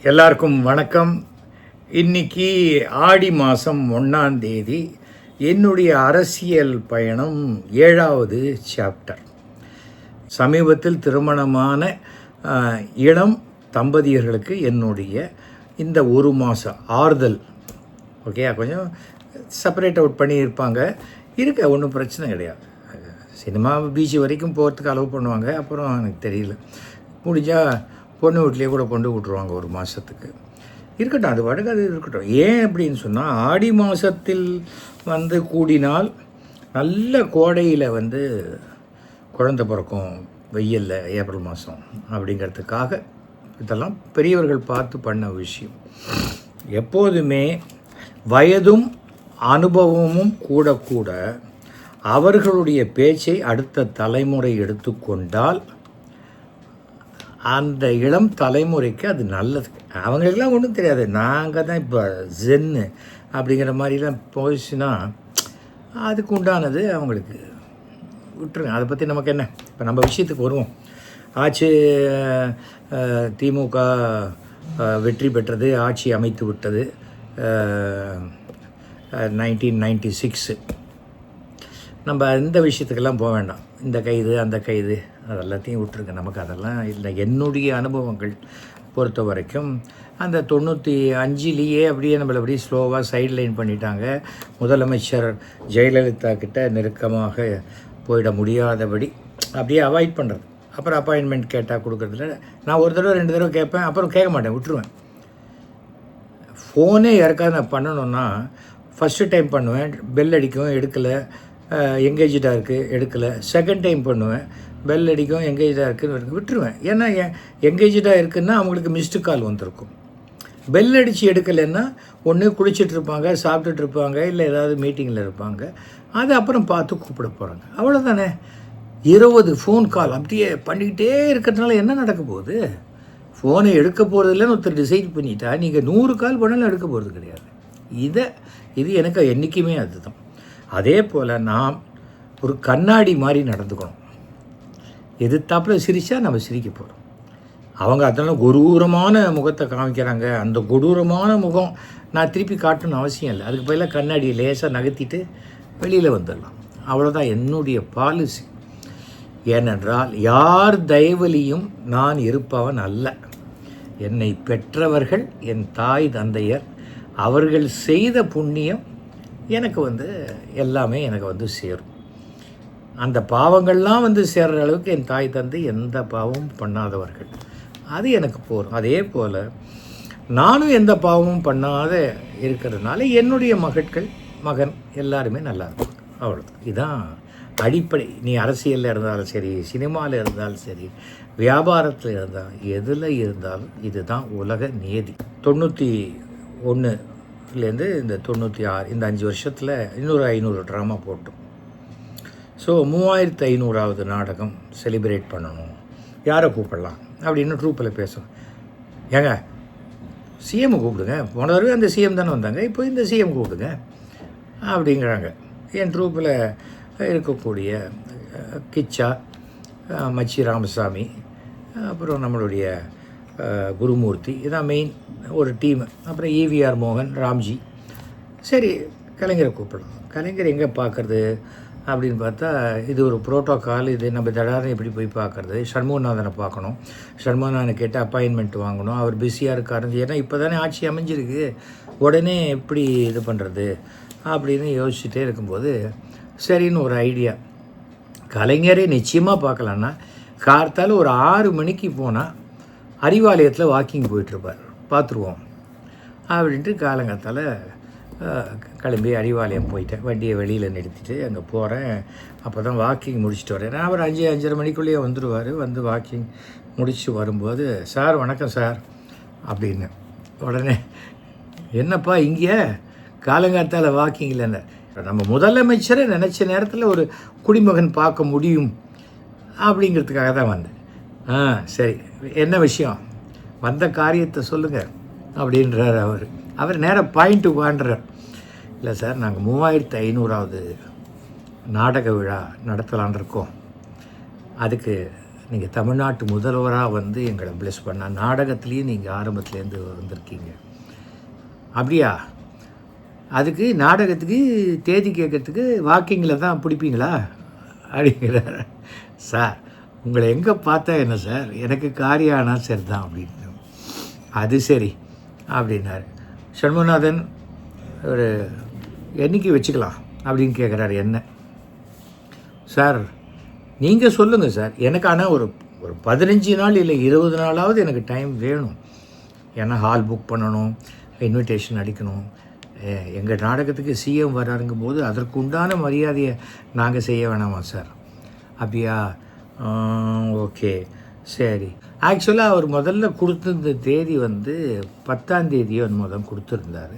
எல்லாருக்கும் வணக்கம். இன்னைக்கு ஆடி மாதம் 1ஆம் தேதி. என்னுடைய அரசியல் பயணம் 7வது சாப்டர். சமீபத்தில் திருமணமான இளம் தம்பதியர்களுக்கு என்னுடைய இந்த ஒரு மாதம் ஆறுதல். ஓகே, கொஞ்சம் செப்பரேட் அவுட் பண்ணியிருப்பாங்க. ஒன்றும் பிரச்சனை கிடையாது. சினிமா பீச் வரைக்கும் போகிறதுக்கு அலோவ் பண்ணுவாங்க. அப்புறம் எனக்கு தெரியல, முடிஞ்சால் பொண்ணு வீட்லேயே கூட கொண்டு விட்ருவாங்க ஒரு மாதத்துக்கு. இருக்கட்டும், அது பாட்டுக்கு அது இருக்கட்டும். ஏன் அப்படின்னு சொன்னால், ஆடி மாதத்தில் கூடினால் நல்ல கோடையில் குழந்தை பிறக்கும், வெயிலில் ஏப்ரல் மாதம் அப்படிங்கிறதுக்காக இதெல்லாம் பெரியவர்கள் பார்த்து பண்ண விஷயம். எப்போதுமே வயதும் அனுபவமும் கூட கூட அவர்களுடைய பேச்சை அடுத்த தலைமுறை எடுத்துக்கொண்டால் அந்த இளம் தலைமுறைக்கு அது நல்லது. அவங்களுக்கெல்லாம் ஒன்றும் தெரியாது. நாங்கள் தான் இப்போ ஜென்னு அப்படிங்கிற மாதிரிலாம் போயிடுச்சுன்னா அதுக்கு உண்டானது அவங்களுக்கு விட்டுருங்க. அதை பற்றி நமக்கு என்ன. இப்போ நம்ம விஷயத்துக்கு வருவோம். ஆட்சி திமுக வெற்றி பெற்றது, ஆட்சி அமைத்து விட்டது 1996. நம்ம இந்த விஷயத்துக்கெல்லாம் போக வேண்டாம். இந்த கைது அந்த கைது அதெல்லாத்தையும் விட்டுருங்க. நமக்கு அதெல்லாம் இல்லை. என்னுடைய அனுபவங்கள் பொறுத்த வரைக்கும் அந்த 95லேயே அப்படியே நம்மளை அப்படியே ஸ்லோவாக சைட் லைன் பண்ணிட்டாங்க. முதலமைச்சர் ஜெயலலிதா கிட்ட நெருக்கமாக போயிட முடியாதபடி அப்படியே அவாய்ட் பண்ணுறது. அப்புறம் அப்பாயின்மெண்ட் கேட்டால் கொடுக்குறதுல நான் ஒரு தடவை 2 தடவை கேட்பேன், அப்புறம் கேட்க மாட்டேன், விட்டுருவேன். ஃபோனே யாருக்காவது நான் பண்ணணுன்னா ஃபஸ்ட்டு டைம் பண்ணுவேன், பெல் அடிக்கும், எடுக்கலை, எங்கேஜாக இருக்குது, எடுக்கலை. செகண்ட் டைம் பண்ணுவேன், பெல் அடிக்கும், எங்கேஜாக இருக்குன்னு விட்டுருவேன். ஏன்னா எங்கேஜாக இருக்குன்னா அவங்களுக்கு மிஸ்டு கால் வந்திருக்கும். பெல் அடித்து எடுக்கலைன்னா ஒன்று குளிச்சுட்ருப்பாங்க, சாப்பிட்டுட்ருப்பாங்க, இல்லை ஏதாவது மீட்டிங்கில் இருப்பாங்க. அது அப்புறம் பார்த்து கூப்பிட போகிறாங்க. அவ்வளோதானே. 20 ஃபோன் கால் அப்படியே பண்ணிக்கிட்டே இருக்கிறதுனால என்ன நடக்க போகுது? ஃபோனை எடுக்க போகிறது இல்லைன்னு ஒருத்தர் டிசைட் பண்ணிட்டா நீங்கள் 100 கால் பண்ணாலும் எடுக்க போகிறது கிடையாது. இது எனக்கு என்றைக்குமே அதுதான். அதே போல் நாம் ஒரு கண்ணாடி மாதிரி நடந்துக்கணும். எதிர்த்தாப்பில் சிரித்தா நம்ம சிரிக்க போகிறோம். அவங்க அதெல்லாம் கொடூரமான முகத்தை காமிக்கிறாங்க. அந்த கொடூரமான முகம் நான் திருப்பி காட்டணும்னு அவசியம் இல்லை. அதுக்கு பதிலாக கண்ணாடியை லேசாக நகர்த்திட்டு வெளியில் வந்துடலாம். அவ்வளோதான் என்னுடைய பாலிசி. ஏனென்றால் யார் தயவலியும் நான் இருப்பவன் அல்ல. என்னை பெற்றவர்கள் என் தாய் தந்தையர், அவர்கள் செய்த புண்ணியம் எனக்கு எல்லாமே எனக்கு சேரும். அந்த பாவங்கள்லாம் சேர்கிற அளவுக்கு என் தாய் தந்தை எந்த பாவமும் பண்ணாதவர்கள். அது எனக்கு போகும். அதே போல் நானும் எந்த பாவமும் பண்ணாத இருக்கிறதுனால என்னுடைய மகன் எல்லாருமே நல்லா இருக்கும். அவ்வளோதான். இதுதான் அடிப்படை. நீ அரசியலில் இருந்தாலும் சரி, சினிமாவில் இருந்தாலும் சரி, வியாபாரத்தில் இருந்தாலும், எதில் இருந்தாலும் இதுதான் உலக நியதி. 91லேருந்து இந்த 96 இந்த 5 வருஷத்தில் இன்னொரு 500 ட்ராமா போட்டோம். ஸோ 3500வது நாடகம் செலிப்ரேட் பண்ணணும். யாரை கூப்பிடலாம் அப்படின்னு ட்ரூப்பில் பேசணும். ஏங்க சிஎம் கூப்பிடுங்க, போன தடவை அந்த சிஎம் தானே வந்தாங்க, இப்போ இந்த சிஎம் கூப்பிடுங்க அப்படிங்கிறாங்க. என் ட்ரூப்பில் இருக்கக்கூடிய கிச்சா, மச்சி ராமசாமி, அப்புறம் நம்மளுடைய குருமூர்த்தி, இதான் மெயின் ஒரு டீமு. அப்புறம் EVR மோகன், ராம்ஜி. சரி, கலைஞரை கூப்பிடலாம். கலைஞர் எங்கே பார்க்குறது அப்படின்னு பார்த்தா இது ஒரு ப்ரோட்டோக்கால். இது நம்ம தடாரம் எப்படி போய் பார்க்குறது? சண்முகநாதனை பார்க்கணும். சண்முகநாதனை கேட்டு அப்பாயின்மெண்ட் வாங்கணும். அவர் பிஸியாக இருக்காரு. ஏன்னா இப்போ தானே ஆட்சி அமைஞ்சிருக்கு, உடனே எப்படி இது பண்ணுறது அப்படின்னு யோசிச்சுட்டே இருக்கும்போது சரின்னு ஒரு ஐடியா. கலைஞரை நிச்சயமாக பார்க்கலான்னா கார்த்தால் ஒரு 6 மணிக்கு போனால் அறிவாலயத்தில் வாக்கிங் போயிட்டுருப்பார், பார்த்துருவோம் அப்படின்ட்டு காலங்காத்தால் கிளம்பி அறிவாலயம் போயிட்டேன். வண்டியை வெளியில் நிறுத்திட்டு அங்கே போகிறேன். அப்போ தான் வாக்கிங் முடிச்சுட்டு வரேன். நான் ஒரு 5-5:30 மணிக்குள்ளேயே வந்துடுவார். வாக்கிங் முடிச்சு வரும்போது, சார் வணக்கம் சார் அப்படின்னு. உடனே என்னப்பா இங்கே காலங்காத்தால் வாக்கிங் இல்லைன்னு. நம்ம முதலமைச்சரை நினச்ச நேரத்தில் ஒரு குடிமகன் பார்க்க முடியும் அப்படிங்கிறதுக்காக தான் வந்தேன். சரி, என்ன விஷயம், வந்த காரியத்தை சொல்லுங்கள் அப்படின்றார் அவர் நேராக பாயிண்ட்டு வாண்டுறார். இல்லை சார், நாங்கள் 3500வது நாடக விழா நடத்தலான் இருக்கோம். அதுக்கு நீங்கள் தமிழ்நாட்டு முதல்வராக வந்து எங்களை ப்ளெஸ் பண்ண நாடகத்துலேயும் நீங்கள் ஆரம்பத்துலேருந்து வந்திருக்கீங்க. அப்படியா? அதுக்கு நாடகத்துக்கு தேதி கேட்கறதுக்கு வாக்கிங்கில் தான் பிடிப்பீங்களா அப்படிங்கிறார். சார் உங்களை எங்கே பார்த்தா என்ன சார், எனக்கு காரியானா சரி தான் அப்படின்னு. அது சரி அப்படின்னாரு. சண்முகநாதன் ஒரு என்னைக்கு வச்சுக்கலாம் அப்படின்னு கேட்குறாரு. என்ன சார் நீங்கள் சொல்லுங்கள் சார், எனக்கு ஆனால் ஒரு 15 நாள் இல்லை 20 நாளாவது எனக்கு டைம் வேணும். ஏன்னா ஹால் புக் பண்ணணும், இன்விடேஷன் அடிக்கணும். எங்கள் நாடகத்துக்கு சிஎம் வராருங்கும் போது அதற்கு உண்டான மரியாதையை நாங்கள் செய்ய வேணாமா சார்? அப்படியா? ஓகே சரி. ஆக்சுவலாக அவர் முதல்ல கொடுத்துருந்த தேதி வந்து 10ஆம் தேதியோ முதல் கொடுத்துருந்தார்.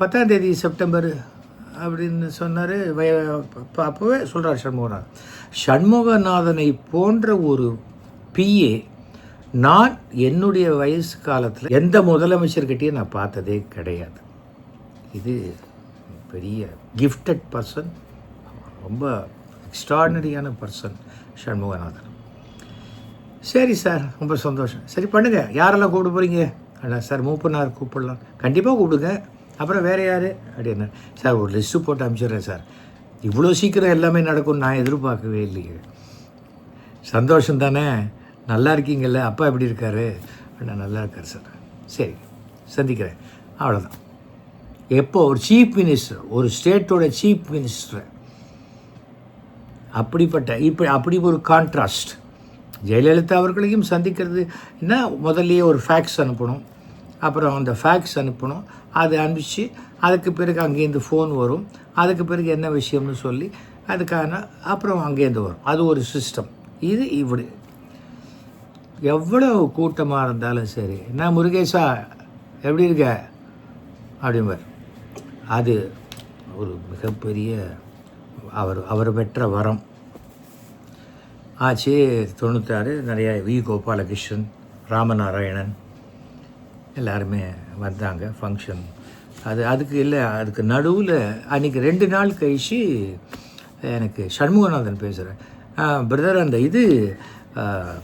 10ஆம் தேதி செப்டம்பர் அப்படின்னு சொன்னார். அப்போவே சொல்கிறார் சண்முகநாதனை போன்ற ஒரு பிஏ நான் என்னுடைய வயசு காலத்தில் எந்த முதலமைச்சர்கிட்டையும் நான் பார்த்ததே கிடையாது. இது பெரிய கிஃப்டட் பர்சன், ரொம்ப எக்ஸ்ட்ராடினரியான பர்சன் சண்முகநாதன். சரி சார், ரொம்ப சந்தோஷம். சரி பண்ணுங்கள், யாரெல்லாம் கூப்பிட போகிறீங்க? அதான் சார் மூப்பனார் கூப்பிடலாம். கண்டிப்பாக கூப்பிடுங்க. அப்புறம் வேறு யார் அப்படின்னா, சார் ஒரு லிஸ்ட்டு போட்டு அனுப்பிச்சிடுறேன் சார். இவ்வளோ சீக்கிரம் எல்லாமே நடக்கும்னு நான் எதிர்பார்க்கவே இல்லையே. சந்தோஷம் தானே? நல்லா இருக்கீங்கல்ல? அப்பா எப்படி இருக்காரு? அண்ணா நல்லா இருக்கார் சார். சரி சந்திக்கிறேன், அவ்வளோதான். எப்போ ஒரு சீஃப் மினிஸ்டர், ஒரு ஸ்டேட்டோட சீஃப் மினிஸ்டர் அப்படி ஒரு கான்ட்ராஸ்ட். ஜெயலலிதா அவர்களையும் சந்திக்கிறது என்ன, முதல்லையே ஒரு ஃபேக்ஸ் அனுப்பணும், அப்புறம் அந்த ஃபேக்ஸ் அனுப்பணும், அது அனுப்பிச்சு அதுக்கு பிறகு அங்கேருந்து ஃபோன் வரும், அதுக்கு பிறகு என்ன விஷயம்னு சொல்லி அதுக்கான அப்புறம் அங்கேருந்து வரும். அது ஒரு சிஸ்டம். இது இப்படி எவ்வளோ கூட்டமாக இருந்தாலும் சரி, என்ன முருகேசா எப்படி இருக்க அப்படிம்பார். அது ஒரு மிகப்பெரிய அவர் பெற்ற வரம் ஆச்சு. 96 நிறைய வி கோபாலகிருஷ்ணன், ராமநாராயணன் எல்லாருமே வந்தாங்க ஃபங்க்ஷன். அதுக்கு நடுவில் அன்றைக்கி 2 நாள் கழிச்சு எனக்கு சண்முகநாதன் பேசுகிறேன். பிரதர் அந்த இது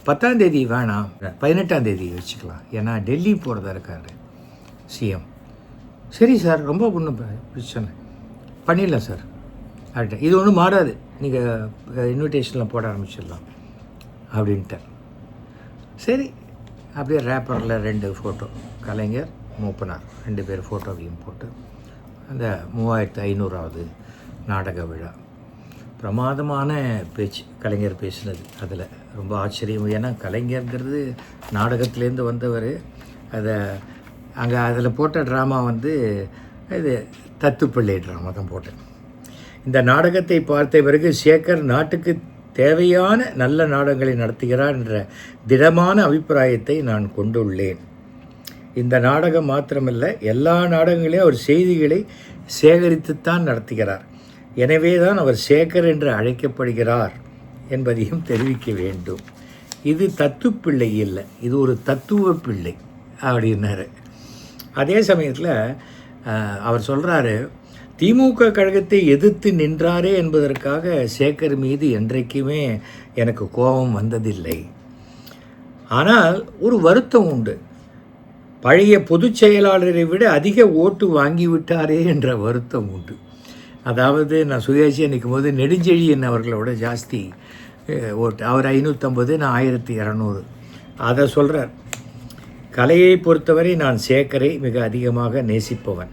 10ஆம் தேதி வேணாம், 18ஆம் தேதி வச்சுக்கலாம், ஏன்னா டெல்லி போகிறதா இருக்காரு சிஎம். சரி சார், ரொம்ப ஒன்றும் பிரச்சனை பண்ணிடலாம் சார் அப்படின்ட்டு. இது ஒன்றும் மாறாது, நீங்கள் இன்விடேஷனில் போட ஆரம்பிச்சிடலாம் அப்படின்ட்டார். சரி, அப்படியே ரேப்பரில் 2 ஃபோட்டோ, கலைஞர் மூப்பனார் 2 பேர் ஃபோட்டோவையும் போட்டு அந்த 3500வது நாடக விழா. பிரமாதமான பேச்சு கலைஞர் பேசினது. அதில் ரொம்ப ஆச்சரியம். ஏன்னா கலைஞருங்கிறது நாடகத்துலேருந்து வந்தவர். அதில் போட்ட ட்ராமா வந்து இது தத்துப்பிள்ளை ட்ராமா தான் போட்டேன். இந்த நாடகத்தை பார்த்த பிறகு சேகர் நாட்டுக்கு தேவையான நல்ல நாடகங்களை நடத்துகிறார் என்ற திடமான அபிப்பிராயத்தை நான் கொண்டுள்ளேன். இந்த நாடகம் மாத்திரமல்ல, எல்லா நாடகங்களையும் அவர் செய்திகளை சேகரித்துத்தான் நடத்துகிறார். எனவே தான் அவர் சேகர் என்று அழைக்கப்படுகிறார் என்பதையும் தெரிவிக்க வேண்டும். இது தத்துப்பிள்ளை இல்லை, இது ஒரு தத்துவ பிள்ளை அப்படின்னாரு. அதே சமயத்தில் அவர் சொல்கிறாரு, திமுக கழகத்தை எதிர்த்து நின்றாரே என்பதற்காக சேகர் மீது என்றைக்குமே எனக்கு கோபம் வந்ததில்லை. ஆனால் ஒரு வருத்தம் உண்டு, பழைய பொதுச் செயலாளரை விட அதிக ஓட்டு வாங்கிவிட்டாரே என்ற வருத்தம் உண்டு. அதாவது நான் சுயேட்சையாக நிற்கும் போது நெடுஞ்செழியன் அவர்களோட ஜாஸ்தி ஓட்டு, அவர் 550, நான் 1200. அதை சொல்கிறார். கலையை பொறுத்தவரை நான் சேகரை மிக அதிகமாக நேசிப்பவன்.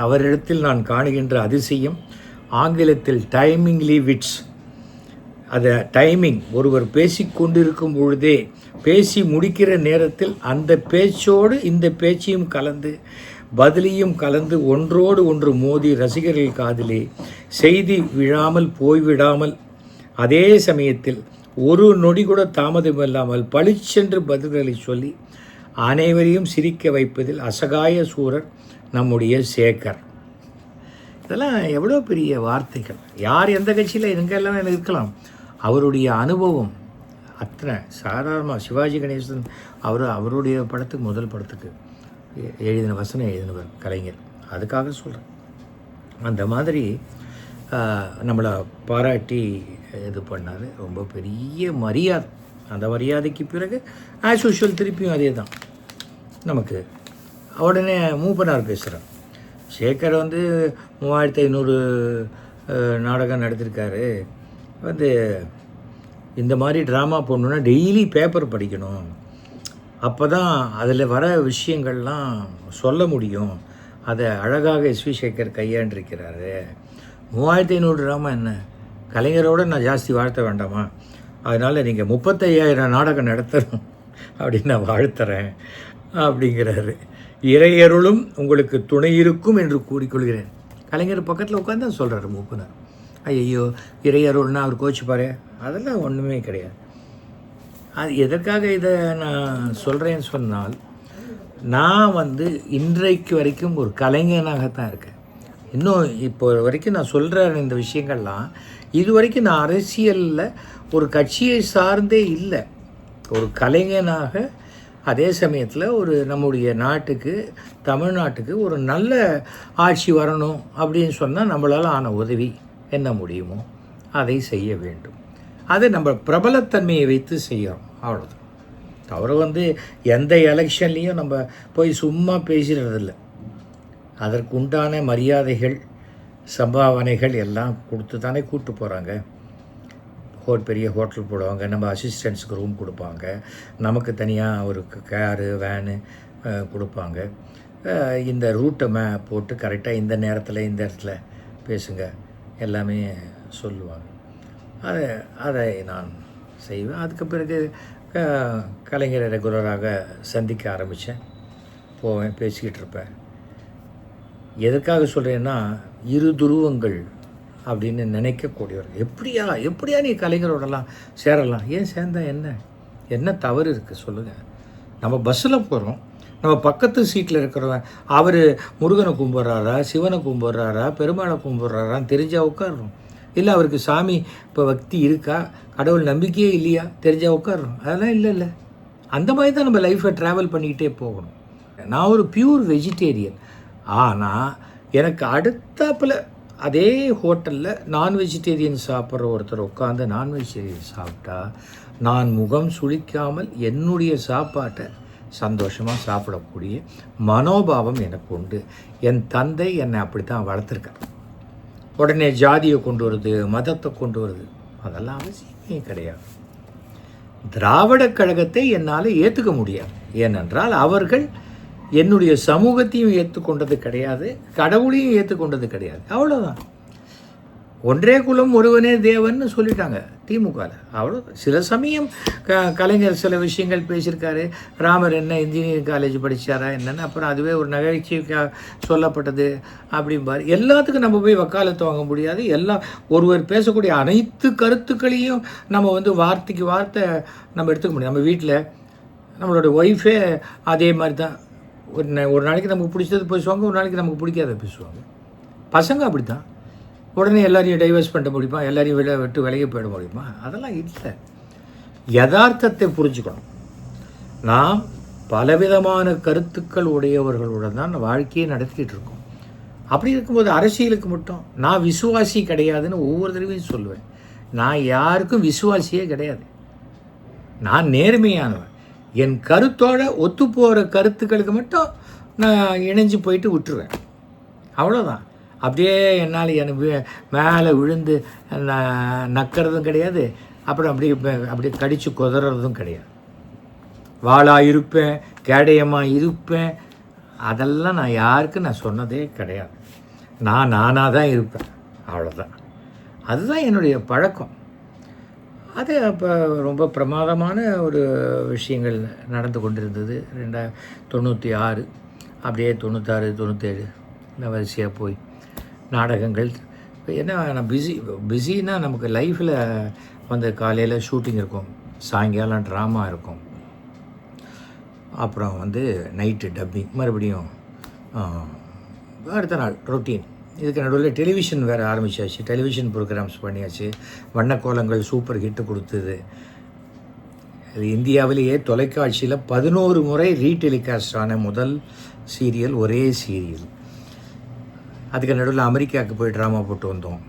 அவரிடத்தில் நான் காணுகின்ற அதிசயம் ஆங்கிலத்தில் டைமிங்லி விட்ஸ். அதை டைமிங், ஒருவர் பேசிக்கொண்டிருக்கும் பொழுதே பேசி முடிக்கிற நேரத்தில் அந்த பேச்சோடு இந்த பேச்சையும் கலந்து பதிலையும் கலந்து ஒன்றோடு ஒன்று மோதி ரசிகர்கள் காதிலே செய்தி விழாமல் போய்விடாமல், அதே சமயத்தில் ஒரு நொடி கூட தாமதமில்லாமல் பளிச்சென்று பதில்களை சொல்லி அனைவரையும் சிரிக்க வைப்பதில் அசகாய சூரர் நம்முடைய சேகர். இதெல்லாம் எவ்வளோ பெரிய வார்த்தைகள். யார் எந்த கட்சியில் எங்கெல்லாம் இருக்கலாம், அவருடைய அனுபவம் அத்தனை சாதாரணமாக. சிவாஜி கணேசன் அவருடைய படத்துக்கு, முதல் படத்துக்கு எழுதின வசனம் எழுதினவர் கலைஞர். அதுக்காக சொல்கிறேன். அந்த மாதிரி நம்மளை பாராட்டி இது பண்ணார். ரொம்ப பெரிய மரியாதை. அந்த மரியாதைக்கு பிறகு ஆஸ் யூஷுவல் திருப்பியும் அதே தான். நமக்கு உடனே மூப்பனார் பேசுகிறேன். சேகர் 3500 நாடகம் நடத்திருக்காரு. இந்த மாதிரி ட்ராமா போடணுன்னா டெய்லி பேப்பர் படிக்கணும், அப்போ தான் அதில் வர விஷயங்கள்லாம் சொல்ல முடியும். அதை அழகாக எஸ்வி சேகர் கையாண்டிருக்கிறாரு. 3500 ட்ராமா என்ன, கலைஞரோடு நான் ஜாஸ்தி வாழ்த்த வேண்டாமா? அதனால் நீங்கள் 35,000 நாடகம் நடத்தணும் அப்படின்னு நான் வாழ்த்துறேன் அப்படிங்கிறாரு. இறையருளும் உங்களுக்கு துணை இருக்கும் என்று கூறிக்கொள்கிறேன். கலைஞர் பக்கத்தில் உட்காந்து தான் சொல்கிறாரு மூப்பனார். ஐயோ இறையருள்னா அவர் கோச்சிப்பாரு, அதெல்லாம் ஒன்றுமே கிடையாது. அது எதற்காக இதை நான் சொல்கிறேன்னு சொன்னால், நான் இன்றைக்கு வரைக்கும் ஒரு கலைஞனாகத்தான் இருக்கேன். இன்னும் இப்போ வரைக்கும் நான் சொல்கிற இந்த விஷயங்கள்லாம் இது வரைக்கும் நான் அரசியலில் ஒரு கட்சியை சார்ந்தே இல்லை. ஒரு கலைஞனாக, அதே சமயத்தில் ஒரு நம்முடைய நாட்டுக்கு, தமிழ்நாட்டுக்கு ஒரு நல்ல ஆட்சி வரணும் அப்படின்னு சொன்னால் நம்மளால் ஆன உதவி என்ன முடியுமோ அதை செய்ய வேண்டும். அதை நம்ம பிரபலத்தன்மையை வைத்து செய்கிறோம், அவ்வளோதான். தவிர எந்த எலெக்ஷன்லேயும் நம்ம போய் சும்மா பேசுகிறதில்ல. அதற்கு உண்டான மரியாதைகள், சம்பாவனைகள் எல்லாம் கொடுத்து தானே கூப்பிட்டு போகிறாங்க. பெரிய ஹோட்டல் போடுவாங்க, நம்ம அசிஸ்டன்ஸுக்கு ரூம் கொடுப்பாங்க, நமக்கு தனியாக ஒரு காரு வேனு கொடுப்பாங்க. இந்த ரூட்டை போட்டு கரெக்டாக இந்த நேரத்தில் இந்த இடத்துல பேசுங்க எல்லாமே சொல்லுவாங்க. அதை நான் செய்வேன். அதுக்கு பிறகு கலைஞரை ரெகுலராக சந்திக்க ஆரம்பித்தேன். போவேன், பேசிக்கிட்டு இருப்பேன். எதற்காக சொல்கிறேன்னா, இரு துருவங்கள் அப்படின்னு நினைக்கக்கூடியவர். எப்படியா நீ கலைஞரோடலாம் சேரலாம்? ஏன் சேர்ந்தா என்ன தவறு இருக்குது சொல்லுங்கள்? நம்ம பஸ்ஸில் போகிறோம், நம்ம பக்கத்து சீட்டில் இருக்கிறவன் அவர் முருகனை கும்பிட்றாரா, சிவனை கும்பிட்றாரா, பெருமாளை கும்பிட்றாரான்னு தெரிஞ்சால் உட்காடுறோம். இல்லை அவருக்கு சாமி இப்போ பக்தி இருக்கா, கடவுள் நம்பிக்கையே இல்லையா, தெரிஞ்சால் உட்காடுறோம். அதெல்லாம் இல்லை. அந்த மாதிரி தான் நம்ம லைஃப்பை ட்ராவல் பண்ணிக்கிட்டே போகணும். நான் ஒரு பியூர் வெஜிடேரியன். ஆனால் எனக்கு அடுத்தாப்பில் அதே ஹோட்டலில் நான் வெஜிடேரியன் சாப்பிட்ற ஒருத்தர் உட்காந்து நான் வெஜிடேரியன் சாப்பிட்டா நான் முகம் சுளிக்காமல் என்னுடைய சாப்பாட்டை சந்தோஷமாக சாப்பிடக்கூடிய மனோபாவம் எனக்கு உண்டு. என் தந்தை என்னை அப்படி தான் வளர்த்துருக்கார். உடனே ஜாதியை கொண்டு வருது, மதத்தை கொண்டு வருது, அதெல்லாம் அவசியமே கிடையாது. திராவிட கழகத்தை என்னால் ஏற்றுக்க முடியாது. ஏனென்றால் அவர்கள் என்னுடைய சமூகத்தையும் ஏற்றுக்கொண்டது கிடையாது, கடவுளையும் ஏற்றுக்கொண்டது கிடையாது. அவ்வளோதான். ஒன்றே குலம் ஒருவனே தேவன்னு சொல்லிட்டாங்க திமுகவில். அவ்வளோ. சில சமயம் கலைஞர் சில விஷயங்கள் பேசியிருக்காரு. ராமர் என்ன இன்ஜினியரிங் காலேஜ் படித்தாரா என்னென்னு, அப்புறம் அதுவே ஒரு நகைச்சுவைக்காக சொல்லப்பட்டது அப்படிம்பார். எல்லாத்துக்கும் நம்ம போய் வக்காலத்து வாங்க முடியாது. ஒருவர் பேசக்கூடிய அனைத்து கருத்துக்களையும் நம்ம வார்த்தைக்கு வார்த்தை நம்ம எடுத்துக்க முடியாது. நம்ம வீட்டில் நம்மளோட ஒய்ஃபே அதே மாதிரி தான். ஒரு நாளைக்கு நமக்கு பிடிச்சது பேசுவாங்க, ஒரு நாளைக்கு நமக்கு பிடிக்காத பேசுவாங்க. பசங்க அப்படி தான். உடனே எல்லாரையும் டைவர்ஸ் பண்ண முடியுமா, எல்லாரையும் விட்டு விலகி போயிட முடியுமா? அதெல்லாம் இல்லை. யதார்த்தத்தை புரிஞ்சுக்கணும். நாம் பலவிதமான கருத்துக்கள் உடையவர்களுடன் தான் வாழ்க்கையை நடத்திக்கிட்டு இருக்கோம். அப்படி இருக்கும்போது அரசியலுக்கு மட்டும் நான் விசுவாசி கிடையாதுன்னு ஒவ்வொரு தடவையும் சொல்லுவேன். நான் யாருக்கும் விசுவாசியே கிடையாது. நான் நேர்மையானவன். என் கருத்தோடு ஒத்து போகிற கருத்துக்களுக்கு மட்டும் நான் இணைஞ்சு போயிட்டு விட்டுருவேன். அவ்வளோதான். அப்படியே என்னால் எனக்கு மேலே விழுந்து நக்கிறதும் கிடையாது, அப்புறம் அப்படியே கடித்து குதறதும் கிடையாது. வாளாக இருப்பேன், கேடயமாக இருப்பேன், அதெல்லாம் நான் யாருக்கும் நான் சொன்னதே கிடையாது. நானாக தான் இருப்பேன், அவ்வளோதான். அதுதான் என்னுடைய பழக்கம். அது அப்போ ரொம்ப பிரமாதமான ஒரு விஷயங்கள் நடந்து கொண்டிருந்தது. 1996 அப்படியே 96, 97 இந்த வரிசையாக போய் நாடகங்கள். ஏன்னா நான் பிஸின்னா நமக்கு லைஃப்பில் காலையில் ஷூட்டிங் இருக்கும், சாயங்காலம் ட்ராமா இருக்கும், அப்புறம் நைட்டு டப்பிங், மறுபடியும் அடுத்த நாள் ரொட்டீன். இதுக்கு நடுவில் டெலிவிஷன் வேறு ஆரம்பித்தாச்சு. டெலிவிஷன் ப்ரோக்ராம்ஸ் பண்ணியாச்சு. வண்ணக்கோலங்கள் சூப்பர் ஹிட்டு கொடுத்தது. இது இந்தியாவிலேயே தொலைக்காட்சியில் 11 முறை ரீடெலிகாஸ்ட் ஆன முதல் சீரியல், ஒரே சீரியல். அதுக்கு நடுவில் அமெரிக்காவுக்கு போய் ட்ராமா போட்டு வந்தோம்.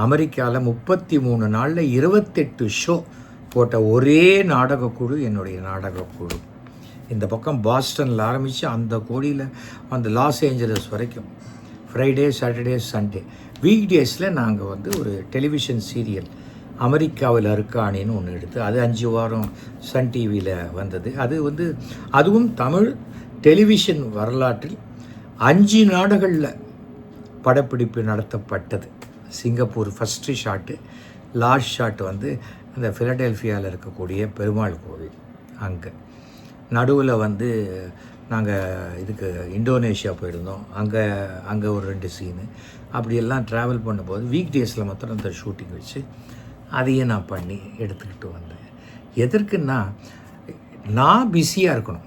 அமெரிக்காவில் 33 நாளில் 28 ஷோ போட்ட ஒரே நாடகக்குழு என்னுடைய நாடகக்குழு. இந்த பக்கம் பாஸ்டனில் ஆரம்பித்து அந்த கோடியில் அந்த லாஸ் ஏஞ்சலஸ் வரைக்கும் ஃப்ரைடே, சாட்டர்டே, சண்டே வீக் டேஸில் நாங்கள் வந்து ஒரு டெலிவிஷன் சீரியல் அமெரிக்காவில் அருக்காணின்னு ஒன்று எடுத்து அது 5 வாரம் சன் டிவியில் வந்தது. அது வந்து அதுவும் தமிழ் டெலிவிஷன் வரலாற்றில் 5 நாடுகளில் படப்பிடிப்பு நடத்தப்பட்டது. Singapore first shot, last shot வந்து அந்த ஃபிலடெல்ஃபியாவில் இருக்கக்கூடிய பெருமாள் கோவில். நடுவில் வந்து நாங்கள் இதுக்கு இந்தோனேஷியா போயிருந்தோம். அங்கே ஒரு 2 சீனு அப்படியெல்லாம் ட்ராவல் பண்ணும்போது வீக் டேஸில் மாத்திரம் அந்த ஷூட்டிங் வச்சு அதையே நான் பண்ணி எடுத்துக்கிட்டு வந்தேன். எதற்குன்னா நான் பிஸியாக இருக்கணும்,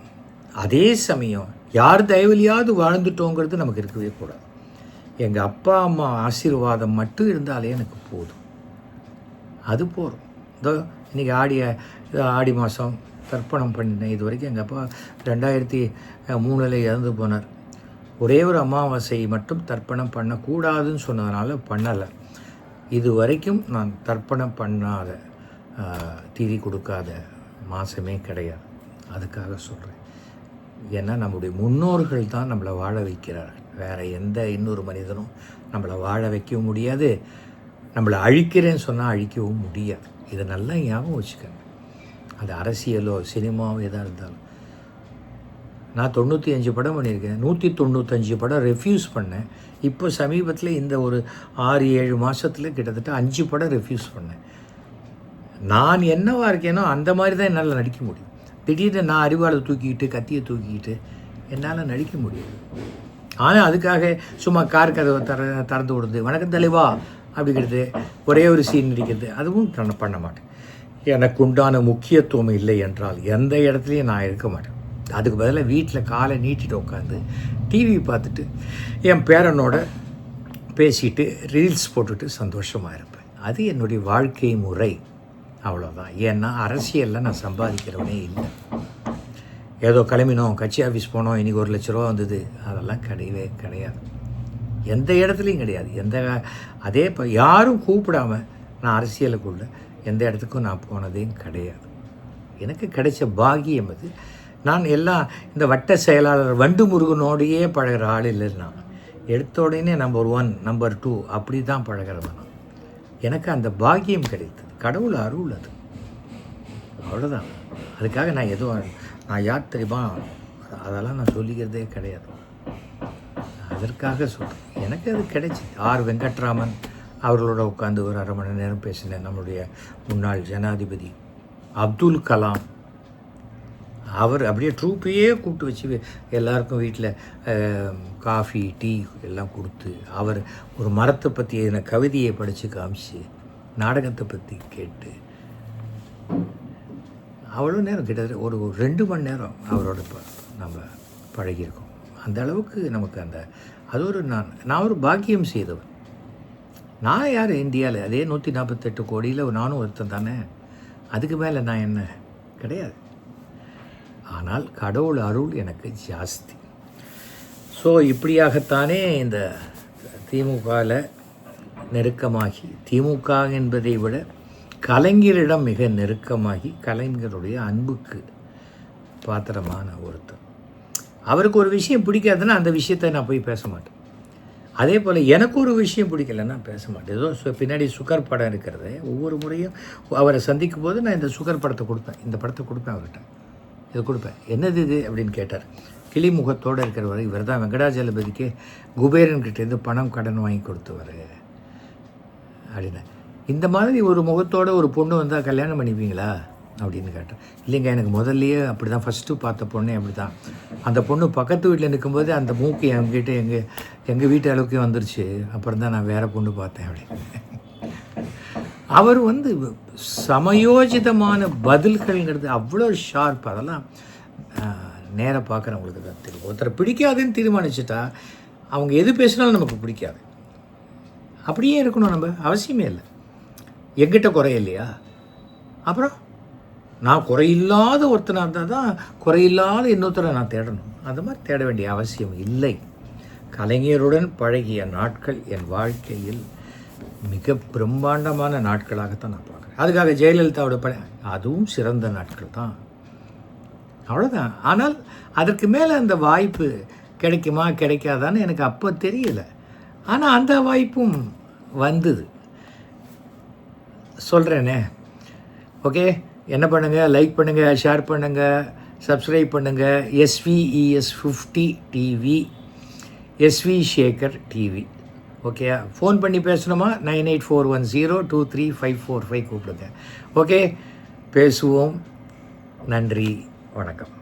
அதே சமயம் யார் தயவுலையாவது வாழ்ந்துட்டோங்கிறது நமக்கு இருக்கவே கூடாது. எங்கள் அப்பா அம்மா ஆசீர்வாதம் மட்டும் இருந்தாலே எனக்கு போதும், அது போதும். இதோ இன்றைக்கி ஆடி மாதம் தர்ப்பணம் பண்ணினேன். இது வரைக்கும் எங்கள் அப்பா 2003 இறந்து போனார். ஒரே ஒரு அமாவாசை மட்டும் தர்ப்பணம் பண்ணக்கூடாதுன்னு சொன்னதுனால பண்ணலை. இது வரைக்கும் நான் தர்ப்பணம் பண்ணாத திதி கொடுக்காத மாதமே கிடையாது. அதுக்காக சொல்கிறேன். ஏன்னா நம்முடைய முன்னோர்கள் தான் நம்மளை வாழ வைக்கிறார்கள். வேறு எந்த இன்னொரு மனிதனும் நம்மளை வாழ வைக்கவும் முடியாது, நம்மளை அழிக்கிறேன்னு சொன்னால் அழிக்கவும் முடியாது. இதை நல்லா ஞாபகம் வச்சுக்கோங்க. அது அரசியலோ சினிமாவோ எதாக இருந்தாலும். நான் 95 படம் பண்ணியிருக்கேன், 195 படம் ரெஃப்யூஸ் பண்ணேன். இப்போ சமீபத்தில் இந்த ஒரு 6-7 மாதத்தில் கிட்டத்தட்ட 5 படம் ரெஃப்யூஸ் பண்ணேன். நான் என்னவா இருக்கேனோ அந்த மாதிரி தான் என்னால் நடிக்க முடியும். திடீர்னு நான் அறிவாளை தூக்கிக்கிட்டு கத்தியை தூக்கிக்கிட்டு என்னால் நடிக்க முடியும். ஆனால் அதுக்காக சும்மா கார் கதவை திறந்து விடுறது, வணக்கம் தலைவா அப்படிங்கிறது, ஒரே ஒரு சீன் நடிக்கிறது, அதுவும் நான் பண்ண மாட்டேன். எனக்கு உண்டான முக்கியத்துவம் இல்லை என்றால் எந்த இடத்துலையும் நான் இருக்க மாட்டேன். அதுக்கு பதிலாக வீட்டில் காலை நீட்டிட்டு உட்காந்து டிவி பார்த்துட்டு என் பேரனோட பேசிட்டு ரீல்ஸ் போட்டுட்டு சந்தோஷமாக இருப்பேன். அது என்னுடைய வாழ்க்கை முறை, அவ்வளோதான். ஏன்னா அரசியலில் நான் சம்பாதிக்கிறவனே இல்லை. ஏதோ கிளம்பினோம், கட்சி ஆஃபீஸ் போனோம், இன்றைக்கி 1 லட்ச ரூபா வந்தது, அதெல்லாம் கிடையவே கிடையாது. எந்த இடத்துலையும் கிடையாது. அதே யாரும் கூப்பிடாம நான் அரசியலுக்குள்ள எந்த இடத்துக்கும் நான் போனதே கிடையாது. எனக்கு கிடைச்ச பாகியம் அது. நான் எல்லாம் இந்த வட்ட செயலாளர் வண்டு முருகனோடையே பழகிற ஆள் இல்லை. நான் எடுத்த உடனே நம்பர் 1 நம்பர் 2 அப்படி தான் பழகிறவன். எனக்கு அந்த பாகியம் கிடைத்தது, கடவுள் அருள் அது, அவ்வளோதான். அதுக்காக நான் யார் தெரியுமா, அதெல்லாம் நான் சொல்லிக்கிறதே கிடையாது. அதற்காக சொல்கிறேன், எனக்கு அது கிடைச்சி. ஆர் வெங்கட்ராமன் அவர்களோட உட்காந்து ஒரு 1/2 மணி நேரம் பேசினேன். நம்மளுடைய முன்னாள் ஜனாதிபதி அப்துல் கலாம், அவர் அப்படியே ட்ரூப்பையே கூப்பிட்டு வச்சு எல்லாருக்கும் வீட்டில் காஃபி டீ எல்லாம் கொடுத்து, அவர் ஒரு மரத்தை பற்றி என கவிதையை படித்து காமிச்சு, நாடகத்தை பற்றி கேட்டு, அவ்வளோ நேரம் கிட்டத்தட்ட ஒரு 2 மணி நேரம் அவரோட நம்ம பழகியிருக்கோம். அந்த அளவுக்கு நமக்கு அது ஒரு நான் ஒரு பாக்கியம் செய்தவன். நான் யார் இந்தியாவில், அதே 148 கோடியில் நானும் ஒருத்தன் தானே. அதுக்கு மேலே நான் என்ன கிடையாது. ஆனால் கடவுள் அருள் எனக்கு ஜாஸ்தி. ஸோ இப்படியாகத்தானே இந்த திமுகவில் நெருக்கமாகி, திமுக என்பதை விட கலைஞரிடம் மிக நெருக்கமாகி, கலைஞருடைய அன்புக்கு பாத்திரமான ஒருத்தர். அவருக்கு ஒரு விஷயம் பிடிக்காதுன்னா அந்த விஷயத்தை நான் போய் பேச மாட்டேன். அதே போல் எனக்கு ஒரு விஷயம் பிடிக்கலன்னா பேச மாட்டேன். ஏதோ பின்னாடி சுகர் படம் இருக்கிறது, ஒவ்வொரு முறையும் அவரை சந்திக்கும் போது நான் இந்த சுகர் படத்தை கொடுப்பேன், இந்த படத்தை கொடுப்பேன் அவர்கிட்ட, இதை கொடுப்பேன். என்னது இது அப்படின்னு கேட்டார். கிளிமுகத்தோடு இருக்கிறவர், இவர் தான் வெங்கடாஜலபதிக்கு குபேரன்கிட்டேருந்து பணம் கடன் வாங்கி கொடுத்தவர் அப்படின்னு. இந்த மாதிரி ஒரு முகத்தோடு ஒரு பொண்ணு வந்தால் கல்யாணம் பண்ணிப்பீங்களா அப்படின்னு கேட்டேன். இல்லைங்க, எனக்கு முதல்லையே அப்படி தான், ஃபஸ்ட்டு பார்த்த பொண்ணே அப்படி தான். அந்த பொண்ணு பக்கத்து வீட்டில் நிற்கும்போது அந்த மூக்கு என்கிட்ட எங்கள் வீட்டு அளவுக்கு வந்துருச்சு. அப்புறம் தான் நான் வேறு பொண்ணு பார்த்தேன் அப்படின்னு. அவர் சமயோஜிதமான பதில்கள்ங்கிறது அவ்வளோ ஷார்ப். அதெல்லாம் நேராக பார்க்குறவங்களுக்கு தான் தெரியும். ஒருத்தர் பிடிக்காதுன்னு தீர்மானிச்சுட்டா அவங்க எது பேசினாலும் நமக்கு பிடிக்காது. அப்படியே இருக்கணும் நம்ம அவசியமே இல்லை. எங்கிட்ட குறை இல்லையா? அப்புறம் நான் குறையில்லாத ஒருத்தனாக இருந்தால் தான் குறையில்லாத இன்னொருத்தரை நான் தேடணும். அந்த மாதிரி தேட வேண்டிய அவசியம் இல்லை. கலைஞருடன் பழகிய நாட்கள் என் வாழ்க்கையில் மிக பிரம்மாண்டமான நாட்களாகத்தான் நான் பார்க்குறேன். அதுக்காக ஜெயலலிதாவோட அதுவும் சிறந்த நாட்கள் தான், அவ்வளோதான். ஆனால் அதற்கு மேலே அந்த வாய்ப்பு கிடைக்குமா கிடைக்காதான்னு எனக்கு அப்போ தெரியலை. ஆனால் அந்த வாய்ப்பும் வந்தது, சொல்கிறேனே. ஓகே, என்ன பண்ணுங்கள், லைக் பண்ணுங்கள், ஷேர் பண்ணுங்கள், சப்ஸ்கிரைப் பண்ணுங்கள். SVES50 TV, SV Shekhar TV. ஓகேயா? ஃபோன் பண்ணி பேசணுமா? 9841023545 கூப்பிடுங்க. ஓகே, பேசுவோம். நன்றி, வணக்கம்.